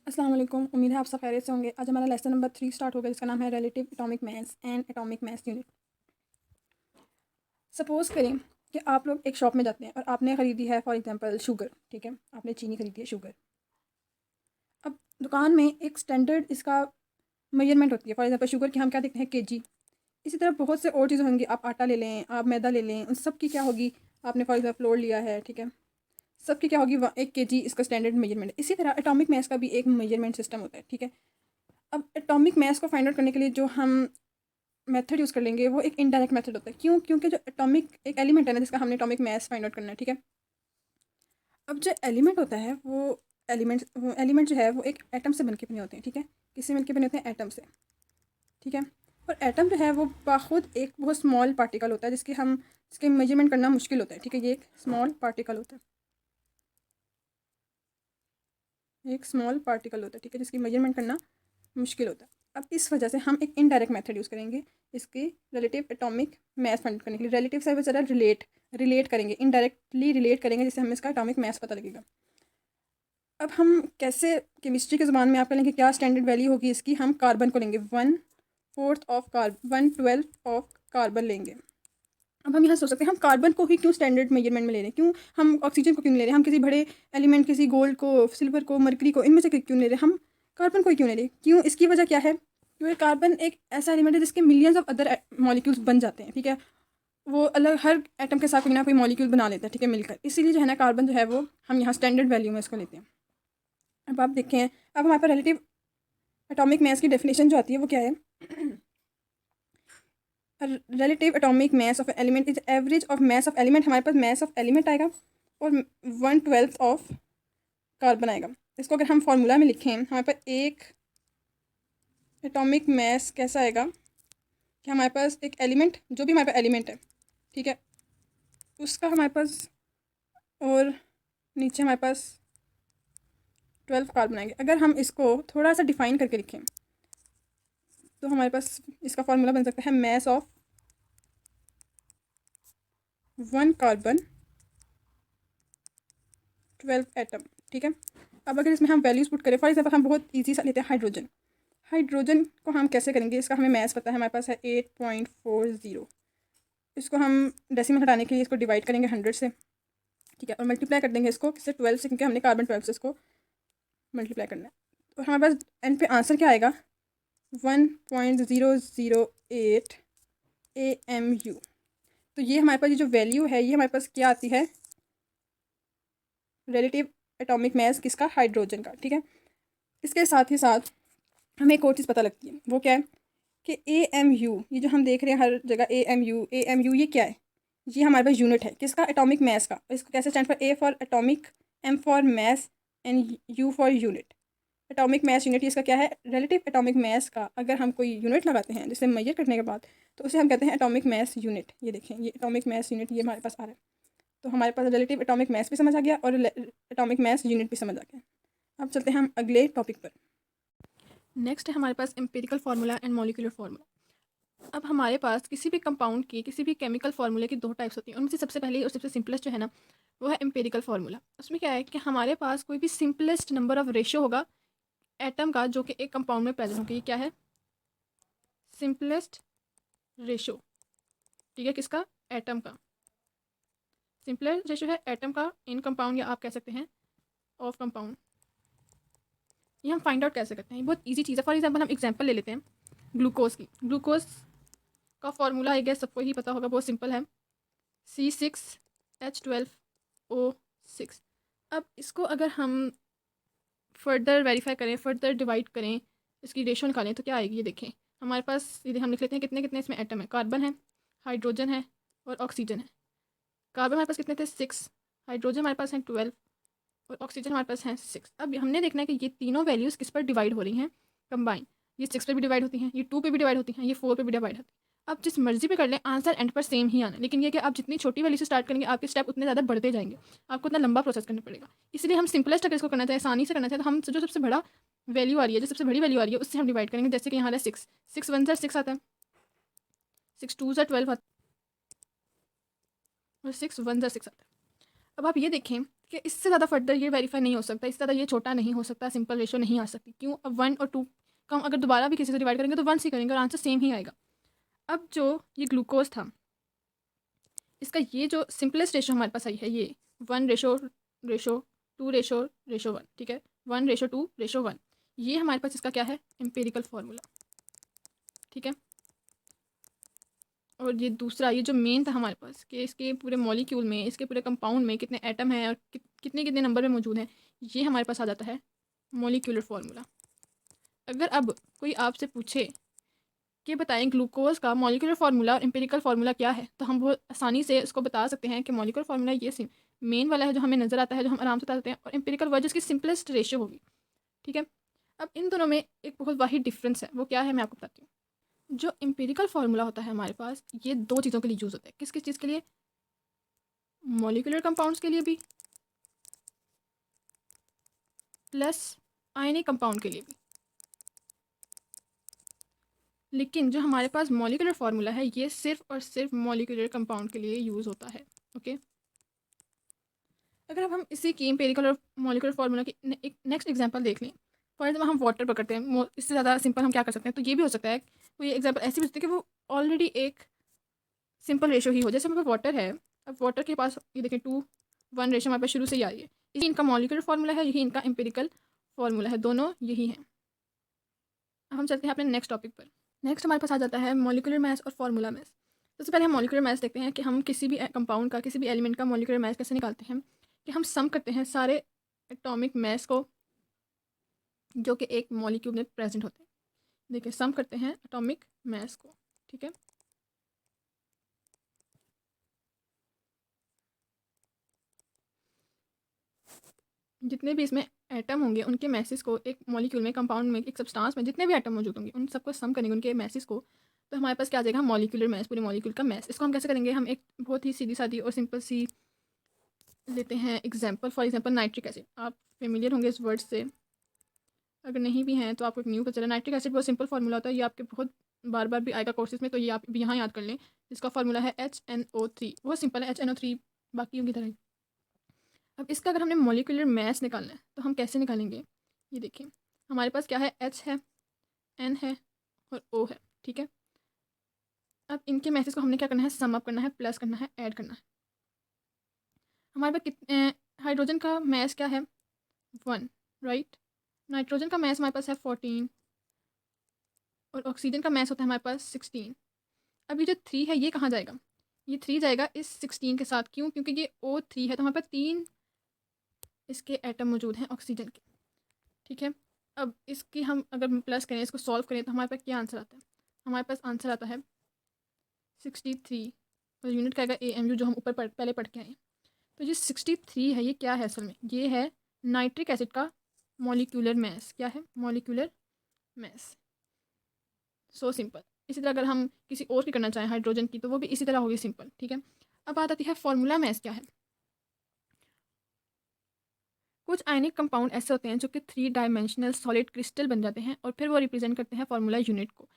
अस्सलाम वालेकुम। उम्मीद है आप सब खैरियत से होंगे। आज हमारा लेसन नंबर 3 स्टार्ट होगा जिसका नाम है relative atomic mass and atomic mass unit. Suppose करें कि आप लोग एक शॉप में जाते हैं और आपने ख़रीदी है फॉर एग्जांपल शुगर, ठीक है, आपने चीनी ख़रीदी है शुगर। अब दुकान में एक स्टैंडर्ड इसका मेजरमेंट होती है, फॉर एग्जांपल शुगर की हम क्या देखते हैं केजी। इसी तरह बहुत से और चीज़ें होंगी, आप आटा ले लें, आप मैदा ले लें, उन सब की क्या होगी, आपने फॉर एग्जांपल फ्लोर लिया है, ठीक है, सबकी क्या होगी 1 केजी इसका स्टैंडर्ड मेजरमेंट है। इसी तरह एटॉमिक मास का भी एक मेजरमेंट सिस्टम होता है, ठीक है। अब एटॉमिक मास को फाइंड आउट करने के लिए जो हम मेथड यूज़ कर लेंगे वो एक इनडायरेक्ट मेथड होता है। क्यों? क्योंकि जो एटॉमिक एक एलिमेंट है ना जिसका हमने एटॉमिक मास फाइंड आउट करना है, ठीक है। अब जो एलिमेंट होता है वो एलिमेंट जो है वो एक एटम से बनके बने होते हैं, ठीक है। किससे मिलके बने होते हैं? एटम से, ठीक है। और एटम जो है वो बाखुद एक बहुत स्मॉल पार्टिकल होता है जिसके मेजरमेंट करना मुश्किल होता है, ठीक है। ये एक स्मॉल पार्टिकल होता है, एक स्मॉल पार्टिकल होता है, ठीक है, जिसकी मेजरमेंट करना मुश्किल होता है। अब इस वजह से हम एक इनडायरेक्ट मेथड यूज़ करेंगे इसकी रिलेटिव एटॉमिक मास फाइंड करने के लिए। रिलेटिव से ज़रा रिलेट करेंगे, इनडायरेक्टली रिलेट करेंगे, जिससे हमें इसका एटॉमिक मास पता लगेगा। अब हम कैसे केमिस्ट्री की ज़बान में आप लेंगे क्या स्टैंडर्ड वैल्यू होगी इसकी, हम कार्बन को लेंगे 1/4 ऑफ कार्बन लेंगे। अब हम यहाँ सोच सकते हैं हम कार्बन को ही क्यों स्टैंडर्ड मेजरमेंट में ले रहे हैं, क्यों हम ऑक्सीजन को क्यों नहीं ले रहे हैं, हम किसी बड़े एलिमेंट किसी गोल्ड को, सिल्वर को, मरकरी को, इनमें से क्यों नहीं ले रहे, हम कार्बन को ही क्यों ले रहे? क्यों? इसकी वजह क्या है? क्योंकि कार्बन एक ऐसा एलिमेंट है जिसके मिलियंस ऑफ अदर मॉलिक्यूल्स बन जाते हैं, ठीक है। वो अलग हर एटम के साथ कोई ना कोई मॉलिक्यूल बना लेता है, ठीक है, मिलकर। इसीलिए जो है ना कार्बन जो है वो हम यहाँ स्टैंडर्ड वैल्यू में इसको लेते हैं। अब आप देखें, अब हमारे पास रिलेटिव एटॉमिक मास की डेफिनेशन जो आती है वो क्या है? Relative atomic mass of element is average of mass of element. हमारे पास मास ऑफ एलिमेंट आएगा और 1/12 ऑफ कार्बन आएगा। इसको अगर हम फार्मूला में लिखें, हमारे पास एक एटॉमिक मास कैसा आएगा कि हमारे पास एक एलिमेंट, जो भी हमारे पास एलिमेंट है, ठीक है, उसका हमारे पास, और नीचे हमारे पास 12 कार्बन आएंगे। अगर हम इसको थोड़ा सा डिफाइन करके लिखें तो हमारे पास इसका फार्मूला बन सकता है मास ऑफ 1 कार्बन 12 एटम, ठीक है। अब अगर इसमें हम वैल्यूज़ पुट करें, फॉर एग्जाम्पल हम बहुत ईजी सा लेते हैं हाइड्रोजन। हाइड्रोजन को हम कैसे करेंगे? इसका हमें मास पता है, हमारे पास है 8.40। इसको हम डेसिमल हटाने के लिए इसको डिवाइड करेंगे 100 से, ठीक है, और मल्टीप्लाई कर देंगे इसको किससे? 12 से, क्योंकि हमने कार्बन 12 से इसको मल्टीप्लाई करना है। तो हमारे पास एंड पे आंसर क्या आएगा? 1.008 AMU। तो ये हमारे पास ये जो वैल्यू है ये हमारे पास क्या आती है? रिलेटिव एटॉमिक मास किसका? हाइड्रोजन का, ठीक है। इसके साथ ही साथ हमें एक और चीज़ पता लगती है, वो क्या है कि AMU, ये जो हम देख रहे हैं हर जगह AMU, ये क्या है? ये हमारे पास यूनिट है किसका? एटॉमिक मास का। इसको कैसे stand for? A for atomic, M for mass and U for unit. Atomic mass unit इसका क्या है? रिलेटिव एटॉमिक मास का अगर हम कोई यूनिट लगाते हैं जिसे मेजर करने के बाद, तो उसे हम कहते हैं एटॉमिक मास यूनिट। ये देखें, ये एटॉमिक मास यूनिट ये हमारे पास आ रहा है। तो हमारे पास रिलेटिव एटॉमिक मास भी समझ आ गया और एटॉमिक मास यूनिट भी समझ आ गया। अब चलते हैं हम अगले टॉपिक पर। नेक्स्ट है हमारे पास empirical formula and molecular formula. अब हमारे पास किसी भी कंपाउंड की, किसी भी केमिकल फार्मूले की दो टाइप्स होती हैं। उनमें से सबसे पहले और सबसे सिंपलेस्ट जो है ना वो है एम्पिरिकल फार्मूला। उसमें क्या है कि हमारे पास कोई भी सिंपलेस्ट नंबर ऑफ रेशो होगा एटम का जो कि एक कंपाउंड में प्रेजेंट होगा। ये क्या है? सिंपलेस्ट रेशो, ठीक है, किसका? एटम का। सिंपलेस्ट रेशो है एटम का इन कंपाउंड, या आप कह सकते हैं ऑफ कंपाउंड। ये हम फाइंड आउट कैसे करते हैं? ये बहुत ईजी चीज़ है। फॉर एग्जाम्पल हम एग्जाम्पल ले लेते हैं ग्लूकोज की। ग्लूकोज का फॉर्मूला आई गेस सबको ही पता होगा, बहुत सिंपल है, C6H12O6। अब इसको अगर हम फर्दर वेरीफाई करें, फर्दर डिवाइड करें, इसकी रेशो निकालें तो क्या आएगी? ये देखें, हमारे पास सीधे हम लिख लेते हैं कितने कितने इसमें एटम है। कार्बन है, हाइड्रोजन है और ऑक्सीजन है। कार्बन हमारे पास कितने थे? 6। हाइड्रोजन हमारे पास है 12 और ऑक्सीजन हमारे पास है 6। अब हमने देखना है कि ये तीनों वैल्यूज़ किस पर डिवाइड हो रही हैं कंबाइन। ये 6 पे भी डिवाइड होती हैं, ये 2 पे भी डिवाइड होती हैं, ये 4 पे भी डिवाइड होती हैं। अब जिस मर्जी पे कर लें आंसर एंड पर सेम ही आना है, लेकिन ये कि आप जितनी छोटी वैल्यू से स्टार्ट करेंगे आपके स्टेप उतने ज़्यादा बढ़ते जाएंगे, आपको उतना लंबा प्रोसेस करना पड़ेगा। इसलिए हम सिंपलेस्ट अगर इसको करना चाहें, आसानी से करना चाहें, तो हम जो सबसे बड़ा वैल्यू आ रही है, जो सबसे बड़ी वैल्यू आ रही है उससे हम डिवाइड करेंगे। जैसे कि यहाँ है 6, 6 1 ज़ा 6 आता है, 6 2 ज़ा 12 आता है और 6 1 ज़ा 6 आता है। अब आप ये देखें कि इससे ज़्यादा फर्दर ये वेरीफाई नहीं हो सकता, इससे ज़्यादा ये छोटा नहीं हो सकता, सिंपल रेशो नहीं आ सकती। क्यों? अब 1 और 2 का हम अगर दोबारा भी किसी से डिवाइड करेंगे तो 1 से करेंगे और आंसर सेम ही आएगा। अब जो ये ग्लूकोज था, इसका ये जो सिंपलेस्ट रेशो हमारे पास आई है, ये 1 रेशो 2 रेशो 1, ठीक है, 1 रेशो 2 रेशो 1, ये हमारे पास इसका क्या है, एम्पेरिकल फार्मूला, ठीक है। और ये दूसरा, ये जो मेन था हमारे पास कि इसके पूरे मॉलिक्यूल में, इसके पूरे कंपाउंड में कितने एटम हैं और कितने कितने नंबर में मौजूद हैं, ये हमारे पास आ जाता है मॉलिक्यूलर फार्मूला। अगर अब कोई आपसे पूछे कि बताएं ग्लूकोज का मॉलिक्यूलर फार्मूला और एम्पिरिकल फार्मूला क्या है, तो हम बहुत आसानी से उसको बता सकते हैं कि मॉलिक्यूलर फार्मूला ये मेन वाला है जो हमें नज़र आता है, जो हम आराम से बता सकते हैं, और एम्पिरिकल वर्ड जिसकी सिंपलेस्ट रेशियो होगी, ठीक है। अब इन दोनों में एक बहुत वाहिद डिफरेंस है, वो क्या है मैं आपको बताती हूँ। जो एम्पिरिकल फार्मूला होता है हमारे पास, ये 2 चीज़ों के लिए यूज़ होता है। किस किस चीज़ के लिए? मॉलिक्यूलर कंपाउंड्स के लिए भी, प्लस आयनिक कंपाउंड के लिए भी। लेकिन जो हमारे पास मॉलिक्यूलर फार्मूला है, ये सिर्फ और सिर्फ मॉलिक्यूलर कंपाउंड के लिए यूज़ होता है, ओके। अगर अब हम इसी की एम्पिरिकल और मॉलिक्यूलर फार्मूला की एक नेक्स्ट एग्जांपल देख लें, फॉर एग्जाम्पल हम वाटर पकड़ते हैं, इससे ज़्यादा सिंपल हम क्या कर सकते हैं, तो ये भी हो सकता है कोई एग्जाम्पल ऐसी भी होती है कि वो ऑलरेडी एक सिंपल रेशो ही हो। जैसे हमारे पास वाटर है, अब वाटर के पास ये देखें 2 1 रेशो हमारे पास शुरू से ही आ रही है, यही इनका मॉलिक्यूलर फार्मूला है, यही इनका एम्पिरिकल फार्मूला है, दोनों यही हैं। अब हम चलते हैं अपने नेक्स्ट टॉपिक पर। नेक्स्ट हमारे पास आ जाता है मॉलिक्यूलर मास और फार्मूला मास। सबसे पहले हम मॉलिक्यूलर मास देखते हैं कि हम किसी भी कंपाउंड का, किसी भी एलिमेंट का मॉलिक्यूलर मास कैसे निकालते हैं, कि हम सम करते हैं सारे एटॉमिक मास को जो कि एक मॉलिक्यूल में प्रेजेंट होते हैं। देखिए सम करते हैं एटॉमिक मास को, ठीक है। जितने भी इसमें एटम होंगे उनके मैसेज को एक मॉलिक्यूल में, कंपाउंड में, एक सब्सटेंस में जितने भी एटम मौजूद होंगे उन सबको सम करेंगे उनके मैसेज को, तो हमारे पास क्या आ जाएगा, मॉलिक्यूलर मास, पूरे मॉलिक्यूल का मास। इसको हम कैसे करेंगे, हम एक बहुत ही सीधी सादी और सिंपल सी लेते हैं example. For example nitric acid, आप फेमिलियर होंगे इस वर्ड से, अगर नहीं भी हैं तो आपको एक न्यू पता चला। नाइट्रिक एसिड बहुत सिंपल फार्मूला होता है, ये आपके बहुत बार बार भी आएगा कोर्सेज में, तो ये आप भी यहाँ याद कर लें। इसका फार्मूला है HNO3, बहुत सिंपल है, HNO3 बाकियों की तरह ही। अब इसका अगर हमने मॉलिक्यूलर मास निकालना है तो हम कैसे निकालेंगे, ये देखिए हमारे पास क्या है, H है, N है और O है, ठीक है। अब इनके मैसेज को हमने क्या करना है, सम अप करना है, प्लस करना है, ऐड करना है। हमारे पास कितने, हाइड्रोजन का मैस क्या है, 1, राइट। नाइट्रोजन का मैस हमारे पास है 14 और ऑक्सीजन का मैस होता है हमारे पास 16। अब ये जो 3 है ये कहाँ जाएगा, ये 3 जाएगा इस 16 के साथ। क्यों? क्योंकि ये O3 है, तो हमारे पास 3 इसके एटम मौजूद हैं ऑक्सीजन के, ठीक है। अब इसकी हम अगर प्लस करें, इसको सॉल्व करें, तो हमारे पास क्या आंसर आता है, हमारे पास आंसर आता है 63 और यूनिट का आएगा AMU, जो हम ऊपर पहले पढ़ के आए हैं। तो ये 63 है, ये क्या है असल में, ये है नाइट्रिक एसिड का मॉलिक्यूलर मास। क्या है? Molecular mass. So simple. इसी तरह अगर हम किसी और की करना चाहें, हाइड्रोजन की, तो वो भी इसी तरह होगी, सिंपल, ठीक है। अब बात आती है फार्मूला मास क्या है। कुछ आयनिक कंपाउंड ऐसे होते हैं जो कि 3 डायमेंशनल सॉलिड क्रिस्टल बन जाते हैं और फिर वो रिप्रेजेंट करते हैं फार्मूला यूनिट को।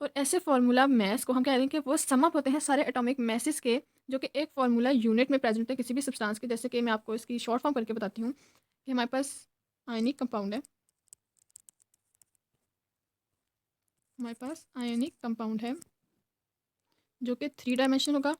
और ऐसे फार्मूला मास को हम कह रहे हैं कि वो सम अप होते हैं सारे एटॉमिक मासेस के, जो कि एक फार्मूला यूनिट में प्रेजेंट होते हैं किसी भी सब्सटेंस के। जैसे कि मैं आपको इसकी शॉर्ट फॉर्म करके बताती हूँ कि हमारे पास आयनिक कंपाउंड है, हमारे पास आयनिक कंपाउंड है जो कि 3 डायमेंशनल होगा,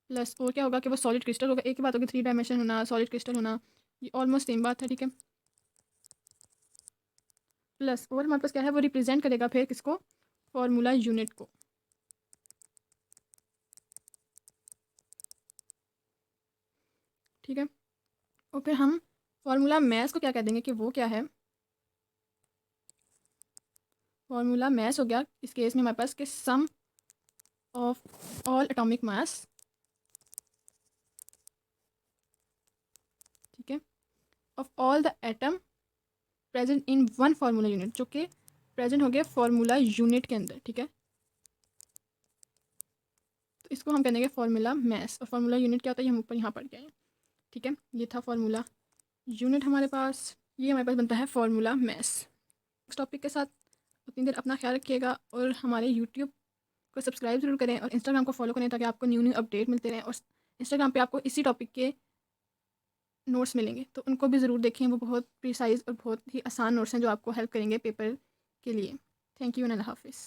प्लस और क्या होगा कि वो सॉलिड क्रिस्टल होगा। एक ही बात होगी 3 डायमेंशन होना, सॉलिड क्रिस्टल होना, ये ऑलमोस्ट सेम बात है, ठीक है। प्लस और हमारे पास क्या है, वो रिप्रेजेंट करेगा फिर किसको, फार्मूला यूनिट को, ठीक है। और फिर हम फार्मूला मास को क्या कह देंगे कि वो क्या है, फार्मूला मास हो गया इस केस में हमारे पास कि सम ऑफ ऑल एटॉमिक मास, ठीक है, of all the atom present in one formula unit, जो कि प्रेजेंट हो गया फार्मूला यूनिट के अंदर, ठीक है। तो इसको हम कहेंगे फार्मूला मास। और फार्मूला यूनिट क्या होता है, ये हम ऊपर यहाँ पढ़ के आए, ठीक है। ये था फार्मूला यूनिट हमारे पास, ये हमारे पास बनता है फार्मूला मास। नेक्स्ट टॉपिक के साथ उतनी देर अपना ख्याल रखिएगा और हमारे यूट्यूब को सब्सक्राइब जरूर करें और इंस्टाग्राम को फॉलो करें ताकि आपको न्यू न्यू अपडेट मिलते रहें और इंस्टाग्राम पे आपको इसी टॉपिक के नोट्स मिलेंगे, तो उनको भी ज़रूर देखें। वो बहुत प्रिसाइज और बहुत ही आसान नोट्स हैं जो आपको हेल्प करेंगे पेपर के लिए। थैंक यू एंड अल्लाह हाफिज़।